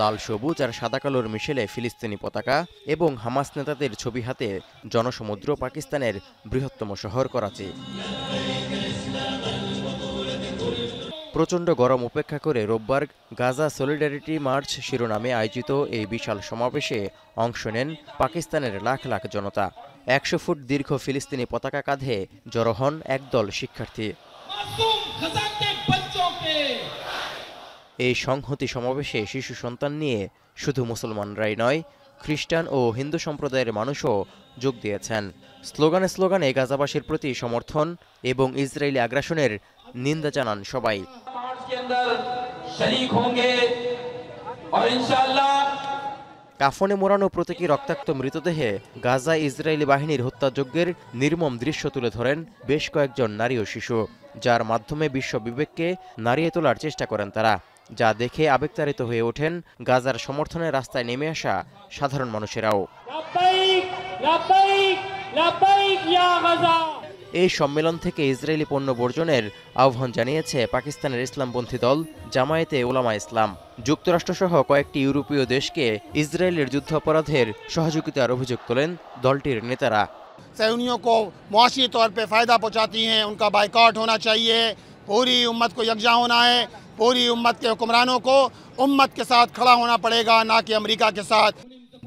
লাল সবুজ আর সাদা কালোর মিশেলে ফিলিস্তিনি পতাকা এবং হামাস নেতাদের ছবি হাতে জনসমুদ্র পাকিস্তানের বৃহত্তম শহর করাচি। প্রচণ্ড গরম উপেক্ষা করে রোববার গাজা সলিডারিটি মার্চ শিরোনামে আয়োজিত এই বিশাল সমাবেশে অংশ নেন পাকিস্তানের লাখ লাখ জনতা। ১০০ ফুট দীর্ঘ ফিলিস্তিনি পতাকা কাঁধে জড়ো হন একদল শিক্ষার্থী। এই সংহতি সমাবেশে শিশু সন্তান নিয়ে শুধু মুসলমানরাই নয়, খ্রিস্টান ও হিন্দু সম্প্রদায়ের মানুষও যোগ দিয়েছেন। স্লোগানে স্লোগানে গাজাবাসীর প্রতি সমর্থন এবং ইসরায়েলি আগ্রাসনের নিন্দা জানান সবাই। কাফনে মোড়ানো প্রতীকী রক্তাক্ত মৃতদেহে গাজা ইসরায়েলি বাহিনীর হত্যাযজ্ঞের নির্মম দৃশ্য তুলে ধরেন বেশ কয়েকজন নারী ও শিশু, যার মাধ্যমে বিশ্ব বিবেককে নাড়িয়ে তোলার চেষ্টা করেন তারা, যা দেখে আবেগতাড়িত হয়ে ওঠেন গাজার সমর্থনে রাস্তায় নেমে আসা সাধারণ মানুষেরাও। এই সম্মেলন থেকে ইসরায়েলি পণ্য বর্জনের আহ্বান জানিয়েছে পাকিস্তানের ইসলামপন্থী দল জামায়াতে উলামা ইসলাম। যুক্তরাষ্ট্রসহ কয়েকটি ইউরোপীয় দেশকে ইসরায়েলের যুদ্ধাপরাধের সহযোগিতার অভিযোগ তোলেন দলটির নেতারা। सहूनियों को मुआशी तौर पे फ़ायदा पहुँचाती हैं, उनका बाइकआउट होना चाहिए, पूरी उम्मत को यकजा होना है, पूरी उम्मत के हुक्मरानों को उम्मत के साथ खड़ा होना पड़ेगा, ना कि अमेरिका के साथ।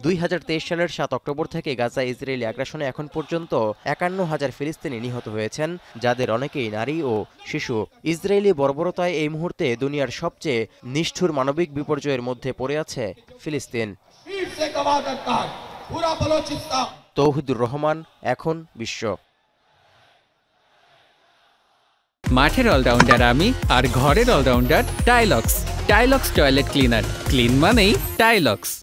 2023 সালের 7 অক্টোবর থেকে গাজা ইসরায়েলি আগ্রাসনে এখন পর্যন্ত 51,000 ফিলিস্তিনি নিহত হয়েছেন, যাদের অনেকেই নারী ও শিশু। ইসরায়েলি বর্বরতায় এই মুহূর্তে দুনিয়ার সবচেয়ে নিষ্ঠুর মানবিক বিপর্যয়ের মধ্যে পড়ে আছে ফিলিস্তিন। তৌহিদুর রহমান, এখন বিশ্ব। মাঠের অলরাউন্ডার আমি, আর ঘরের allrounder Tilex. Tilex toilet cleaner, clean মানেই টাইলক্স।